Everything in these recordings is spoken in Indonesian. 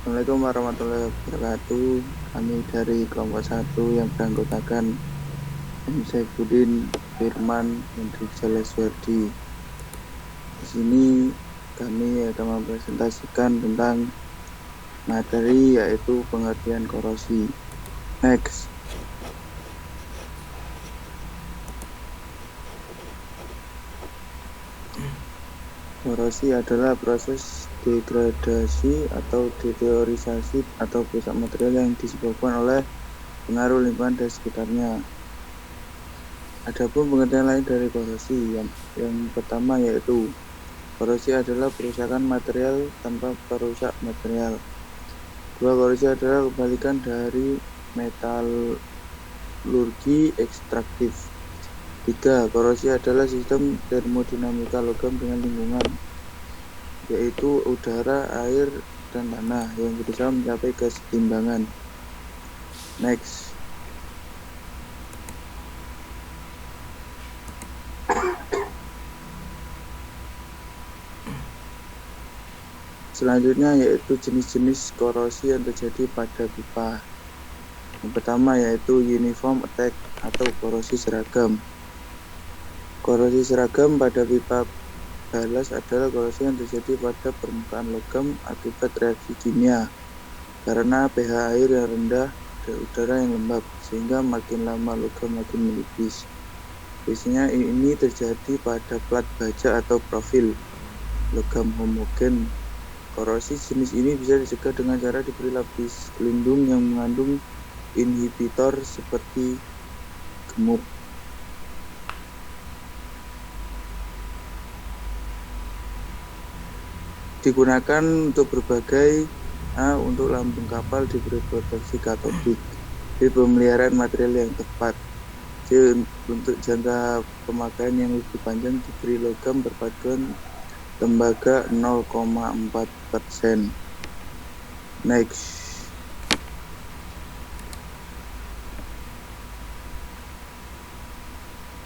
Assalamualaikum warahmatullahi wabarakatuh. Kami dari kelompok 1 yang beranggotakan M. Saifuddin, Firman, Hendrik Jaleswardi. Di sini kami akan mempresentasikan tentang materi yaitu pengertian korosi. Next. Korosi adalah proses degradasi atau deteriorisasi atau rusak material yang disebabkan oleh pengaruh lingkungan dan sekitarnya. Adapun pengertian lain dari korosi yang pertama yaitu korosi adalah perusakan material tanpa perusak material. Dua, korosi adalah kebalikan dari metalurgi ekstraktif. 3. Korosi adalah sistem termodinamika logam dengan lingkungan, yaitu udara, air, dan tanah yang berusaha mencapai keseimbangan. Next. Selanjutnya yaitu jenis-jenis korosi yang terjadi pada pipa. Yang pertama yaitu uniform attack atau korosi seragam. Korosi seragam pada pipa balas adalah korosi yang terjadi pada permukaan logam akibat reaksi kimia karena pH air yang rendah dan udara yang lembab, sehingga makin lama logam makin menipis. Biasanya ini terjadi pada plat baja atau profil logam homogen. Korosi jenis ini bisa dicegah dengan cara diberi lapis pelindung yang mengandung inhibitor seperti gemuk. Digunakan untuk berbagai untuk lambung kapal diberi proteksi katodik. B. Pemeliharaan material yang tepat. C. Untuk jangka pemakaian yang lebih panjang diberi logam berpaduan tembaga 0,4%. Next.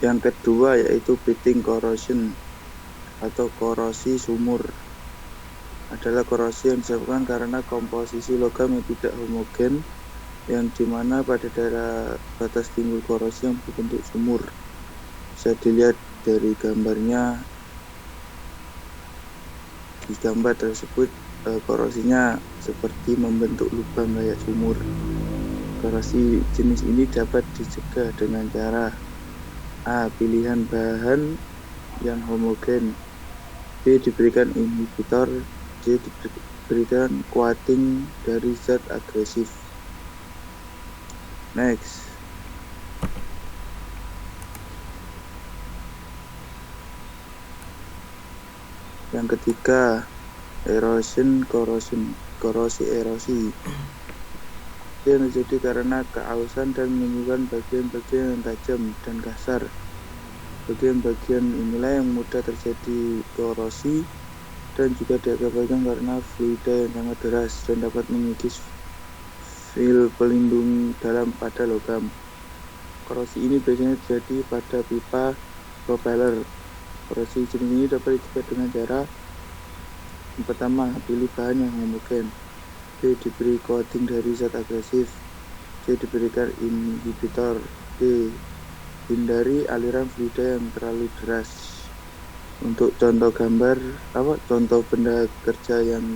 Yang kedua yaitu pitting corrosion atau korosi sumur. Adalah korosi yang disebabkan karena komposisi logam yang tidak homogen, yang dimana pada daerah batas timbul korosi yang berbentuk sumur. Bisa dilihat dari gambarnya. Di gambar tersebut korosinya seperti membentuk lubang kayak sumur. Korosi jenis ini dapat dicegah dengan cara A. Pilihan bahan yang homogen. B. Diberikan inhibitor. C. Diberikan coating dari zat agresif. Next. Yang ketiga, erosion corrosion, korosi erosi. Yang terjadi karena keausan dan menimbulkan bagian-bagian yang tajam dan kasar. Bagian-bagian inilah yang mudah terjadi korosi dan juga diakibatkan karena fluida yang sangat deras dan dapat mengikis film pelindung dalam pada logam. Korosi ini biasanya terjadi pada pipa propeller. Korosi jenis ini dapat dicegah dengan cara yang pertama, pilih bahan yang homogen. B. Diberi coating dari zat agresif. C. Diberikan inhibitor. D. Hindari aliran fluida yang terlalu deras. Untuk contoh gambar, contoh benda kerja yang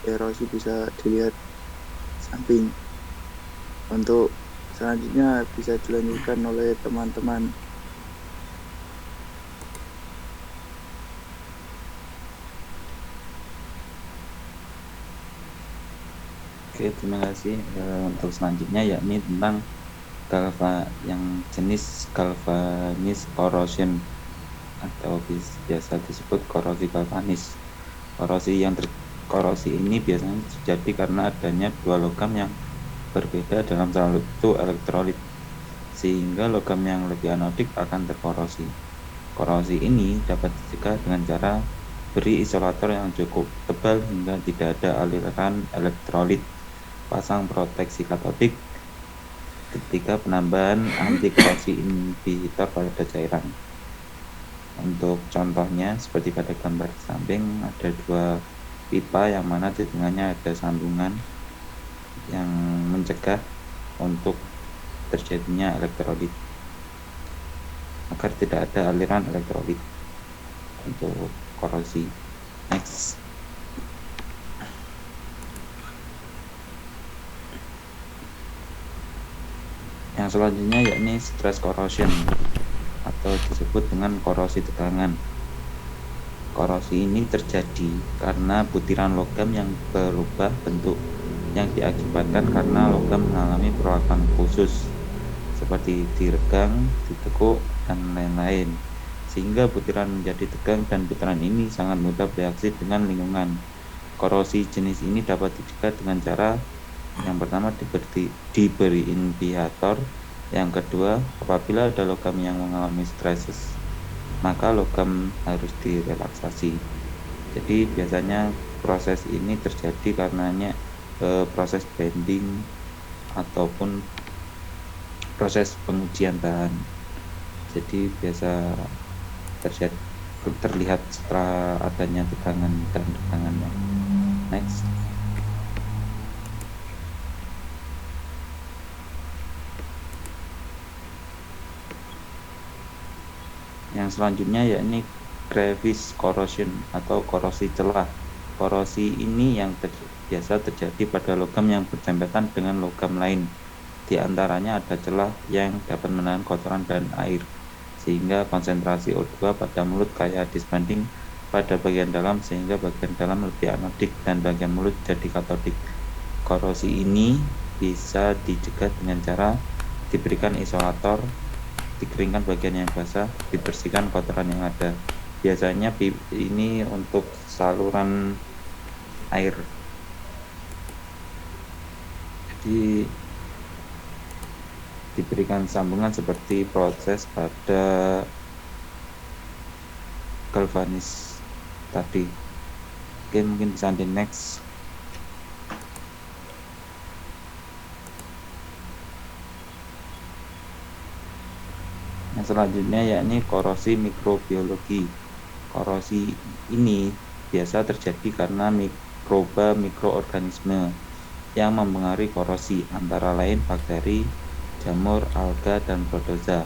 erosi bisa dilihat samping. Untuk selanjutnya bisa dilanjutkan oleh teman-teman. Oke, terima kasih. Untuk selanjutnya yakni tentang yang jenis galvanis corrosion atau biasa disebut korosi galvanis. Korosi ini biasanya terjadi karena adanya dua logam yang berbeda dalam satu elektrolit, sehingga logam yang lebih anodik akan terkorosi. Korosi ini dapat dicegah dengan cara beri isolator yang cukup tebal hingga tidak ada aliran elektrolit, pasang proteksi katodik, ketika penambahan anti korosi inhibitor pada cairan. Untuk contohnya seperti pada gambar samping ada dua pipa yang mana di tengahnya ada sambungan yang mencegah untuk terjadinya elektrolit agar tidak ada aliran elektrolit untuk korosi. Next. Yang selanjutnya yakni stress corrosion atau disebut dengan korosi tegangan. Korosi ini terjadi karena butiran logam yang berubah bentuk yang diakibatkan karena logam mengalami perlakuan khusus seperti diregang, ditekuk, dan lain-lain, sehingga butiran menjadi tegang dan butiran ini sangat mudah bereaksi dengan lingkungan. Korosi jenis ini dapat dicegah dengan cara yang pertama diberi inhibitor, yang kedua apabila ada logam yang mengalami stresses maka logam harus direlaksasi. Jadi biasanya proses ini terjadi karenanya proses bending ataupun proses pengujian bahan. Jadi biasa terlihat setelah adanya tegangan dan tegangannya. Next. Yang selanjutnya yakni crevice corrosion atau korosi celah. Korosi ini yang biasa terjadi pada logam yang berdempetan dengan logam lain. Di antaranya ada celah yang dapat menahan kotoran dan air, sehingga konsentrasi O2 pada mulut kayak disbanding pada bagian dalam, sehingga bagian dalam lebih anodik dan bagian mulut jadi katodik. Korosi ini bisa dicegah dengan cara diberikan isolator, dikeringkan bagian yang basah, dibersihkan kotoran yang ada. Biasanya ini untuk saluran air. Jadi diberikan sambungan seperti proses pada galvanis tadi. Oke, mungkin bisa di next. Yang selanjutnya yakni korosi mikrobiologi. Korosi ini biasa terjadi karena mikroorganisme yang mempengaruhi korosi, antara lain bakteri, jamur, alga, dan protozoa.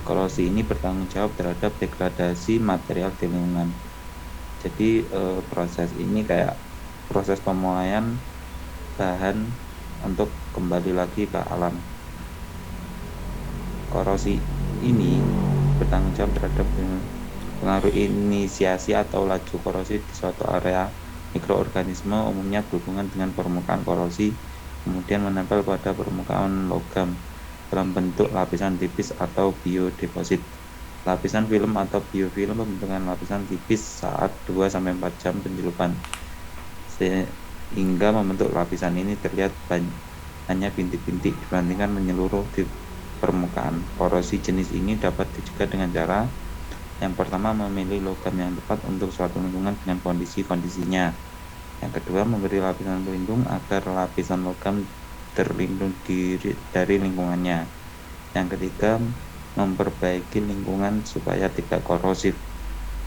Korosi ini bertanggung jawab terhadap degradasi material di lingkungan. Jadi proses ini kayak proses pemulaian bahan untuk kembali lagi ke alam. Korosi ini bertanggung jawab terhadap pengaruh inisiasi atau laju korosi di suatu area. Mikroorganisme umumnya berhubungan dengan permukaan korosi, kemudian menempel pada permukaan logam dalam bentuk lapisan tipis atau biodeposit. Lapisan film atau biofilm membentukkan lapisan tipis saat 2-4 jam pencelupan, sehingga membentuk lapisan ini terlihat hanya bintik-bintik dibandingkan menyeluruh di permukaan. Korosi jenis ini dapat dicegah dengan cara yang pertama memilih logam yang tepat untuk suatu lingkungan dengan kondisi-kondisinya. Yang kedua, memberi lapisan pelindung agar lapisan logam terlindung dari lingkungannya. Yang ketiga, memperbaiki lingkungan supaya tidak korosif.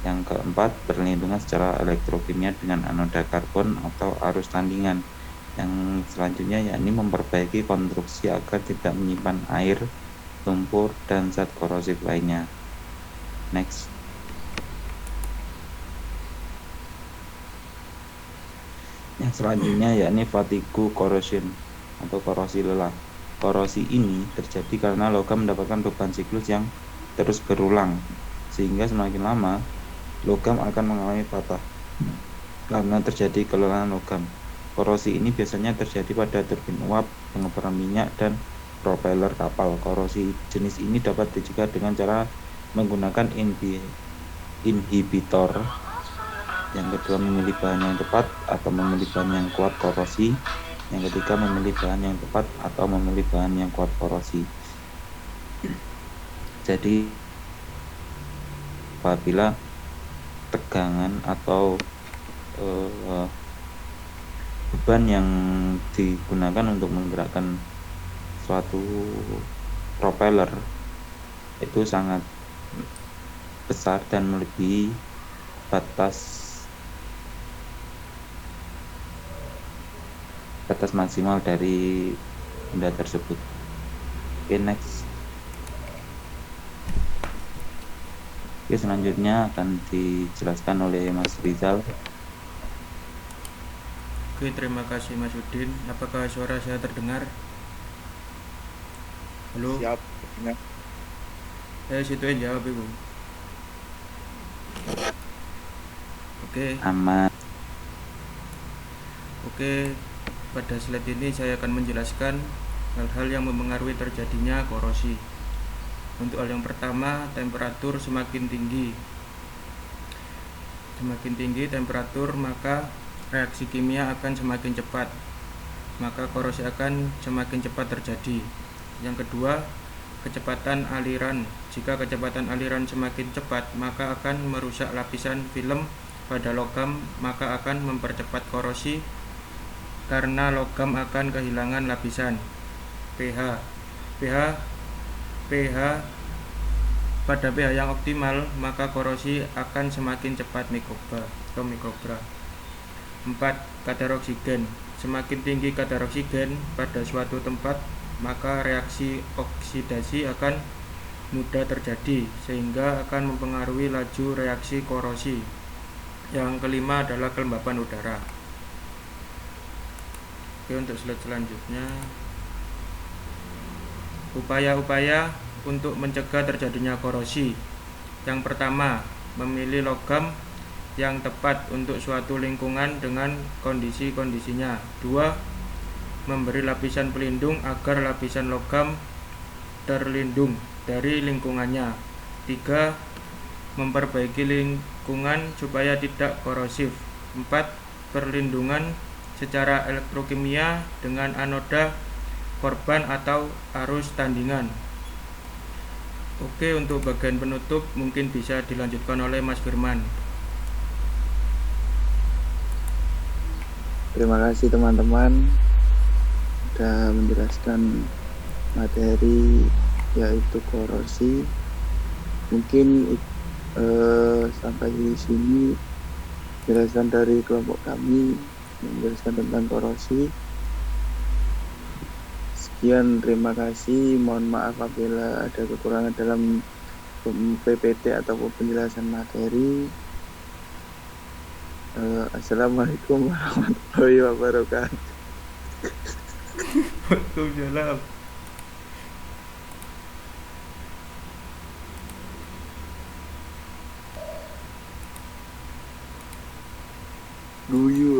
Yang keempat, perlindungan secara elektrokimia dengan anoda karbon atau arus tandingan. Yang selanjutnya yakni memperbaiki konstruksi agar tidak menyimpan air, lumpur, dan zat korosif lainnya. Next. Yang selanjutnya yakni fatigue corrosion atau korosi lelah. Korosi ini terjadi karena logam mendapatkan beban siklus yang terus berulang, sehingga semakin lama logam akan mengalami patah karena terjadi kelelahan logam. Korosi ini biasanya terjadi pada turbin uap, pengeboran minyak, dan propeller kapal. Korosi jenis ini dapat dicegah dengan cara menggunakan inhibitor. Yang kedua, memilih bahan yang tepat atau memilih bahan yang kuat korosi. Yang ketiga, memilih bahan yang tepat atau memilih bahan yang kuat korosi. Jadi apabila tegangan atau beban yang digunakan untuk menggerakkan suatu propeller itu sangat besar dan melebihi batas batas maksimal dari benda tersebut. Oke, next. Oke, selanjutnya akan dijelaskan oleh Mas Rizal. Oke, terima kasih Mas Udin. Apakah suara saya terdengar? Halo? Siap. Situ aja jawab Ibu. Oke. Aman. Oke, pada slide ini saya akan menjelaskan hal-hal yang mempengaruhi terjadinya korosi. Untuk hal yang pertama, temperatur semakin tinggi. Semakin tinggi temperatur, maka reaksi kimia akan semakin cepat. Maka korosi akan semakin cepat terjadi. Yang kedua, kecepatan aliran. Jika kecepatan aliran semakin cepat, maka akan merusak lapisan film pada logam, maka akan mempercepat korosi karena logam akan kehilangan lapisan. pH pada pH yang optimal, maka korosi akan semakin cepat mikrobra. 4. Kadar oksigen. Semakin tinggi kadar oksigen pada suatu tempat, maka reaksi oksidasi akan mudah terjadi, sehingga akan mempengaruhi laju reaksi korosi. Yang kelima adalah kelembapan udara. Oke, untuk slide selanjutnya, upaya-upaya untuk mencegah terjadinya korosi. Yang pertama, memilih logam yang tepat untuk suatu lingkungan dengan kondisi-kondisinya. 2. Memberi lapisan pelindung agar lapisan logam terlindung dari lingkungannya. 3. Memperbaiki lingkungan supaya tidak korosif. 4. Perlindungan secara elektrokimia dengan anoda korban atau arus tandingan. Oke, untuk bagian penutup mungkin bisa dilanjutkan oleh Mas Firman. Terima kasih teman-teman sudah menjelaskan materi yaitu korosi. Mungkin sampai di sini penjelasan dari kelompok kami menjelaskan tentang korosi. Sekian, terima kasih. Mohon maaf apabila ada kekurangan dalam PPT ataupun penjelasan materi. Assalamualaikum warahmatullahi wabarakatuh. Waalaikumsalam. Guyu.